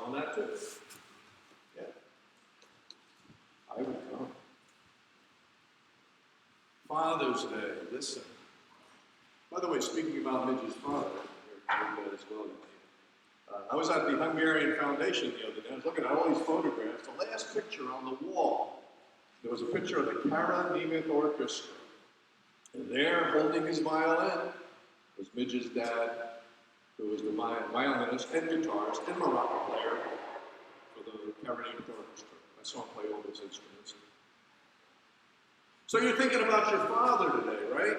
on that too. Yeah. I would come. Father's Day, listen. By the way, speaking about Midge's father, you're that as well. I was at the Hungarian Foundation the other day. I was looking at all these photographs. The last picture on the wall, there was a picture of the Kara Nemeth Orchestra. And there, holding his violin, was Midge's dad, who was the violinist and guitarist and maraca player for the Kara Nemeth Orchestra. I saw him play all those instruments. So you're thinking about your father today, right?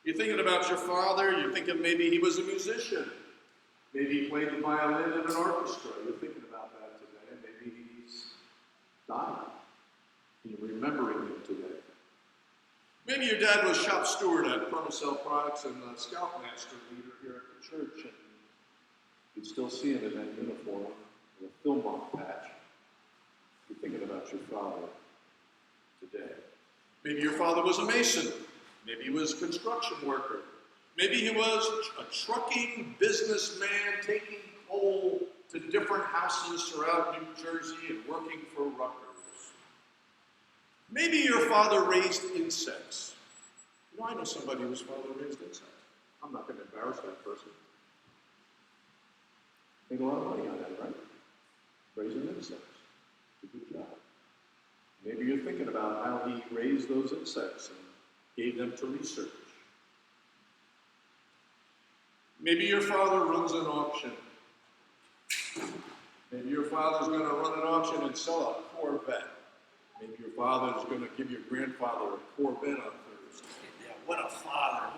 You're thinking about your father. You're thinking maybe he was a musician. Maybe he played the violin in an orchestra. You're thinking about that today. Maybe he's died. You're remembering him today. Maybe your dad was shop steward at Permacell Products and scoutmaster leader here at the church, and you'd still see him in that uniform with a Philmont patch. You're thinking about your father today. Maybe your father was a mason. Maybe he was a construction worker. Maybe he was a trucking businessman taking coal to different houses throughout New Jersey and working for Rutgers. Maybe your father raised insects. You know, I know somebody whose father raised insects. I'm not going to embarrass that person. Made a lot of money on that, right? Raising insects. It's a good job. Maybe you're thinking about how he raised those insects and gave them to research. Maybe your father runs an auction. Maybe your father's going to run an auction and sell a Corvette. Maybe your father's going to give your grandfather a Corvette on Thursday. Yeah, what a father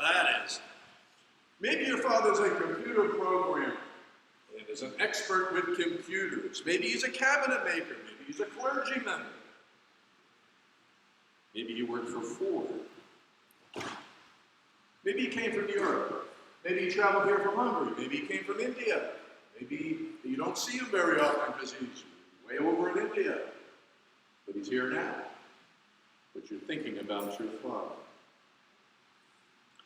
that is. Maybe your father's a computer programmer and is an expert with computers. Maybe he's a cabinet maker. Maybe he's a clergyman. Maybe he worked for Ford. Maybe he came from New York. Maybe he traveled here from Hungary. Maybe he came from India. Maybe you don't see him very often because he's way over in India. But he's here now. But you're thinking about your father.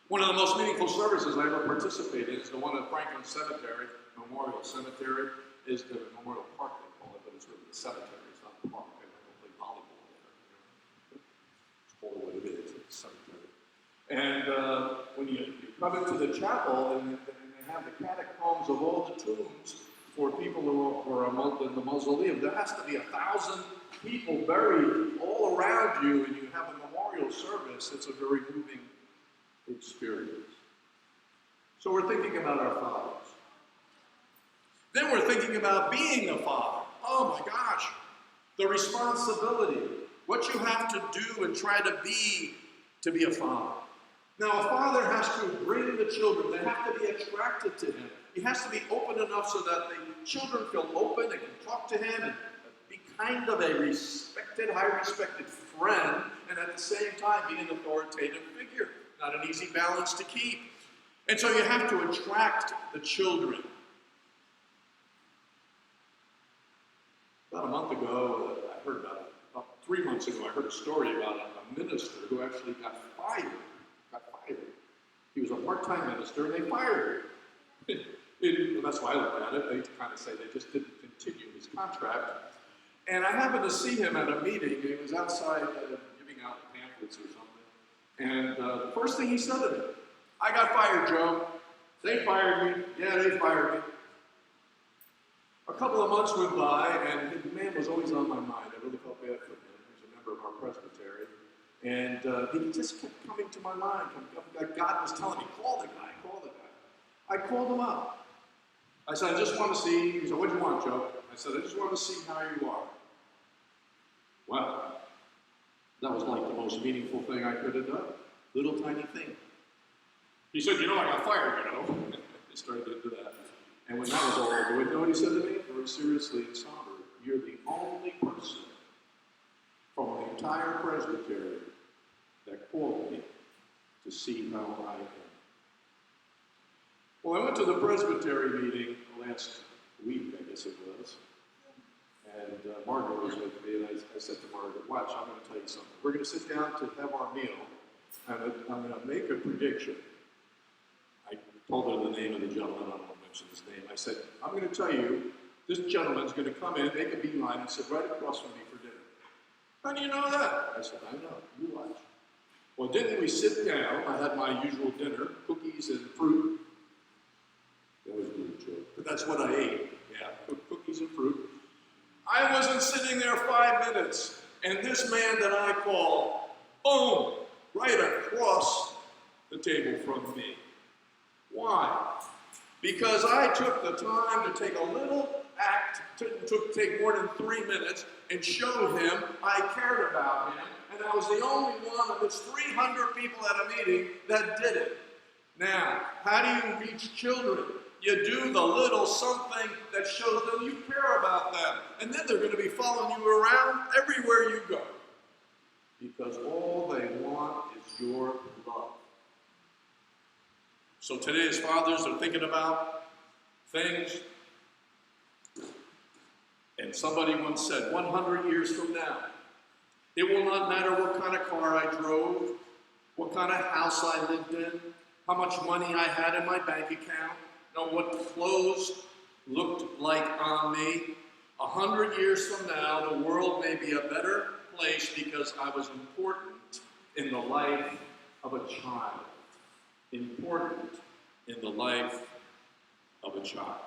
One of the most meaningful services I ever participated in is the one at Franklin Cemetery, Memorial Cemetery, is the Memorial Park, they call it, but it's really the cemetery. It's not the park. They don't play volleyball there. It's called what it is. It's a cemetery. And when you come into the chapel, and they have the catacombs of all the tombs for people who are in the mausoleum, there has to be 1,000 people buried all around you, and you have a memorial service. It's a very moving experience. So we're thinking about our fathers. Then we're thinking about being a father. Oh my gosh, the responsibility, what you have to do and try to be a father. Now, a father has to bring the children. They have to be attracted to him. He has to be open enough so that the children feel open and can talk to him and be kind of a respected, high-respected friend, and at the same time be an authoritative figure. Not an easy balance to keep. And so you have to attract the children. About a month ago, I heard about 3 months ago, I heard a story about a minister who actually got fired. He was a part-time minister, and they fired him. Well, that's why I look at it. They kind of say they just didn't continue his contract. And I happened to see him at a meeting. He was outside giving out pamphlets or something. And the first thing he said to me, "I got fired, Joe. They fired me. Yeah, they fired me." A couple of months went by, and the man was always on my mind. I really felt bad for him. He was a member of our presbytery. And he just kept coming to my mind. God was telling me, call the guy, call the guy. I called him up. I said, I just want to see. He said, what do you want, Joe? I said, I just want to see how you are. Well, that was like the most meaningful thing I could have done. Little tiny thing. He said, I got fired, He started to do that. And when that was all over with, you know what he said to me? Very seriously and somber. You're the only person from the entire presbytery that called me to see how I am. Well, I went to the presbytery meeting last week, I guess it was, and Margaret was with me, and I said to Margaret, watch, I'm going to tell you something. We're going to sit down to have our meal, and I'm going to make a prediction. I told her the name of the gentleman, I don't want to mention his name. I said, I'm going to tell you, this gentleman's going to come in, make a beeline, and sit right across from me for dinner. How do you know that? I said, I know. You watch. Well, didn't we sit down? I had my usual dinner, cookies and fruit. That was a good joke, but that's what I ate. Yeah, cookies and fruit. I wasn't sitting there 5 minutes, and this man that I call, boom, right across the table from me. Why? Because I took the time to take a little act, take more than 3 minutes, and show him I cared about him, and I was the only one of this 300 people at a meeting that did it. Now, how do you reach children? You do the little something that shows them you care about them, and then they're going to be following you around everywhere you go. Because all they want is your love. So today, as fathers are thinking about things, and somebody once said, 100 years from now, it will not matter what kind of car I drove, what kind of house I lived in, how much money I had in my bank account, what clothes looked like on me. 100 years from now, the world may be a better place because I was important in the life of a child. Important in the life of a child.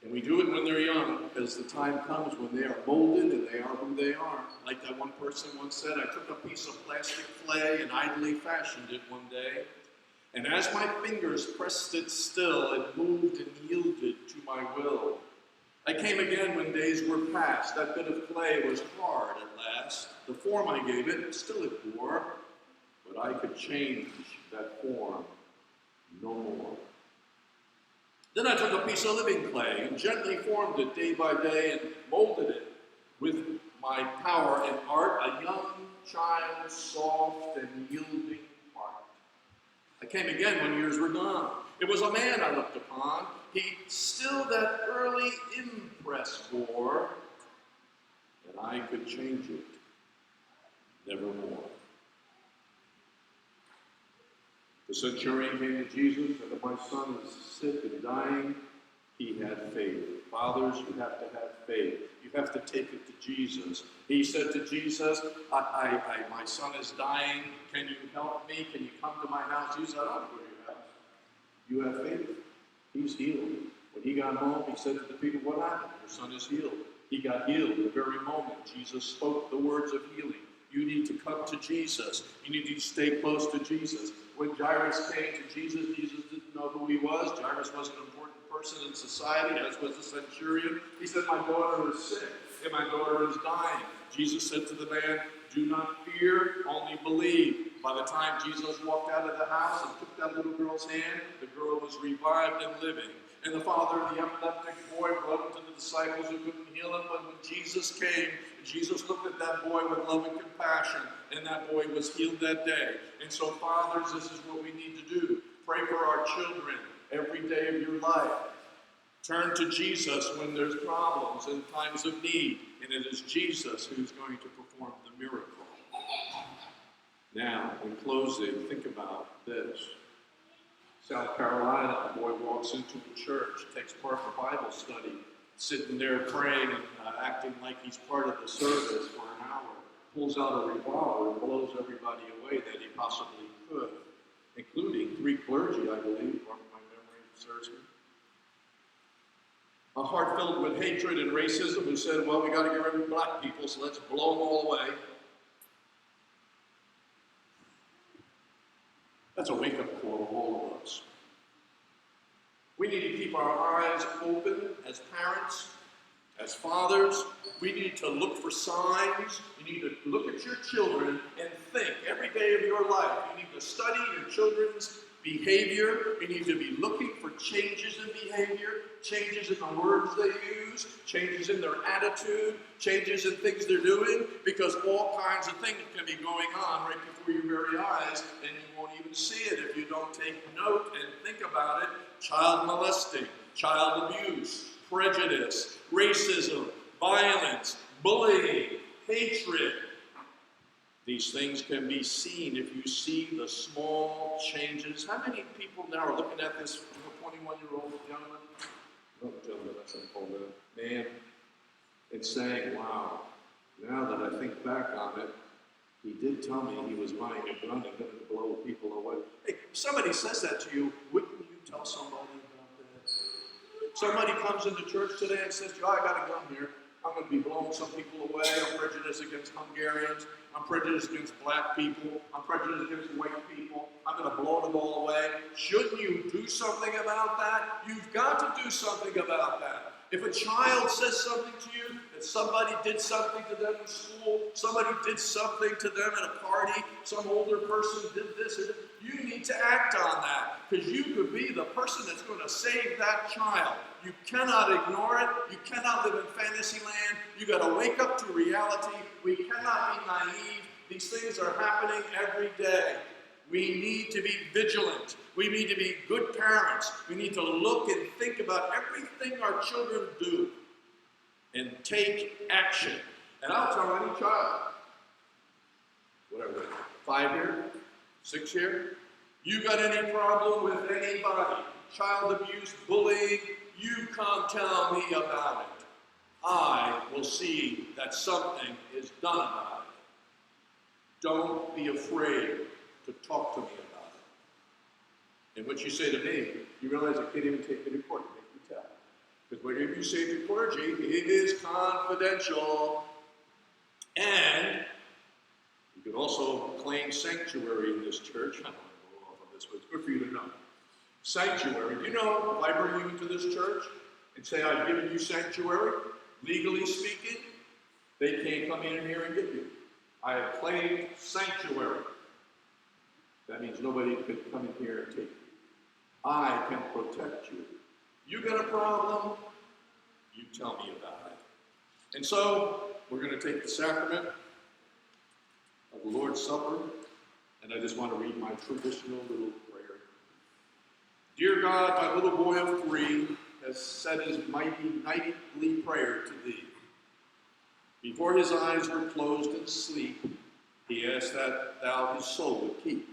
And we do it when they're young, because the time comes when they are molded and they are who they are. Like that one person once said, I took a piece of plastic clay and idly fashioned it one day. And as my fingers pressed it still, it moved and yielded to my will. I came again when days were past. That bit of clay was hard at last. The form I gave it, still it bore, but I could change that form no more. Then I took a piece of living clay and gently formed it day by day and molded it with my power and art, a young child's soft and yielding heart. I came again when years were gone. It was a man I looked upon. He still that early impress bore, and I could change it nevermore. The centurion came to Jesus, and if my son is sick and dying, he had faith. Fathers, you have to have faith. You have to take it to Jesus. He said to Jesus, my son is dying. Can you help me? Can you come to my house? Jesus said, I don't go to your house. You have faith. He's healed. When he got home, he said to the people, what happened? Your son is healed. He got healed the very moment Jesus spoke the words of healing. You need to come to Jesus. You need to stay close to Jesus. When Jairus came to Jesus, Jesus didn't know who he was. Jairus was an important person in society, as was the centurion. He said, my daughter is sick, and my daughter is dying. Jesus said to the man, do not fear, only believe. By the time Jesus walked out of the house and took that little girl's hand, the girl was revived and living. And the father of the epileptic boy brought him to the disciples who couldn't heal him. But when Jesus came, Jesus looked at that boy with love and compassion, and that boy was healed that day. And so, fathers, this is what we need to do. Pray for our children every day of your life. Turn to Jesus when there's problems and times of need, and it is Jesus who's going to perform the miracle. Now, in closing, think about this. South Carolina, a boy walks into a church, takes part in a Bible study, sitting there praying and acting like he's part of the service for an hour, pulls out a revolver and blows everybody away that he possibly could, including 3 clergy, I believe, if my memory serves me. A heart filled with hatred and racism who said, well, we got to get rid of black people, so let's blow them all away. That's a wake-up call to all of us. We need to keep our eyes open as parents, as fathers. We need to look for signs. You need to look at your children and think every day of your life. You need to study your children's behavior. You need to be looking for changes in behavior, changes in the words they use, changes in their attitude, changes in things they're doing, because all kinds of things can be going on right before your very eyes, and you won't even see it if you don't take note and think about it. Child molesting, child abuse, prejudice, racism, violence, bullying, hatred. These things can be seen if you see the small changes. How many people now are looking at this from the point 21-year-old gentleman, not gentleman, that's what I call that, man, and saying, wow, now that I think back on it, he did tell me he was buying a gun and going to blow people away. Hey, if somebody says that to you, wouldn't you tell somebody about that? Somebody comes into church today and says, I got a gun here. I'm going to be blowing some people away. I'm prejudiced against Hungarians. I'm prejudiced against black people. I'm prejudiced against white people. I'm going to blow them all away. Shouldn't you do something about that? You've got to do something about that. If a child says something to you, that somebody did something to them in school, somebody did something to them at a party, some older person did this, or that, you need to act on that, because you could be the person that's going to save that child. You cannot ignore it. You cannot live in fantasy land. You got to wake up to reality. We cannot be naive. These things are happening every day. We need to be vigilant. We need to be good parents. We need to look and think about everything our children do and take action. And I'll tell any child, whatever, 5 year, 6 year, you got any problem with anybody, child abuse, bullying, you come tell me about it. I will see that something is done about it. Don't be afraid to talk to me about it. And what you say to me, you realize I can't even take you to court to make you tell. Because whatever you say to clergy, it is confidential. And you can also claim sanctuary in this church. I don't want to go off on this, but it's good for you to know. Sanctuary. Do you know if I bring you into this church and say I've given you sanctuary, legally speaking, they can't come in here and get you. I have claimed sanctuary. That means nobody could come in here and take you. I can protect you. You got a problem, you tell me about it. And so, we're going to take the sacrament of the Lord's Supper, and I just want to read my traditional little prayer. Dear God, my little boy of 3 has said his mighty nightly prayer to thee. Before his eyes were closed in sleep, he asked that thou his soul would keep.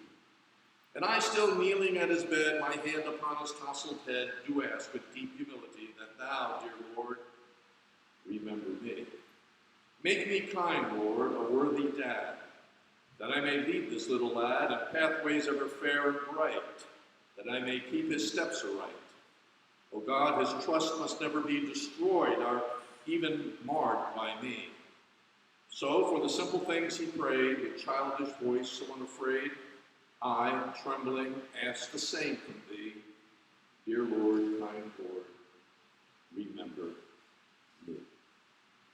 And I, still kneeling at his bed, my hand upon his tousled head, do ask with deep humility that thou, dear Lord, remember me. Make me kind, Lord, a worthy dad, that I may lead this little lad in pathways ever fair and bright, that I may keep his steps aright. O God, his trust must never be destroyed, or even marred by me. So, for the simple things he prayed, with childish voice so unafraid, I, trembling, ask the same from thee. Dear Lord, kind Lord, remember me.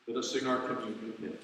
Let us sing our communion hymn.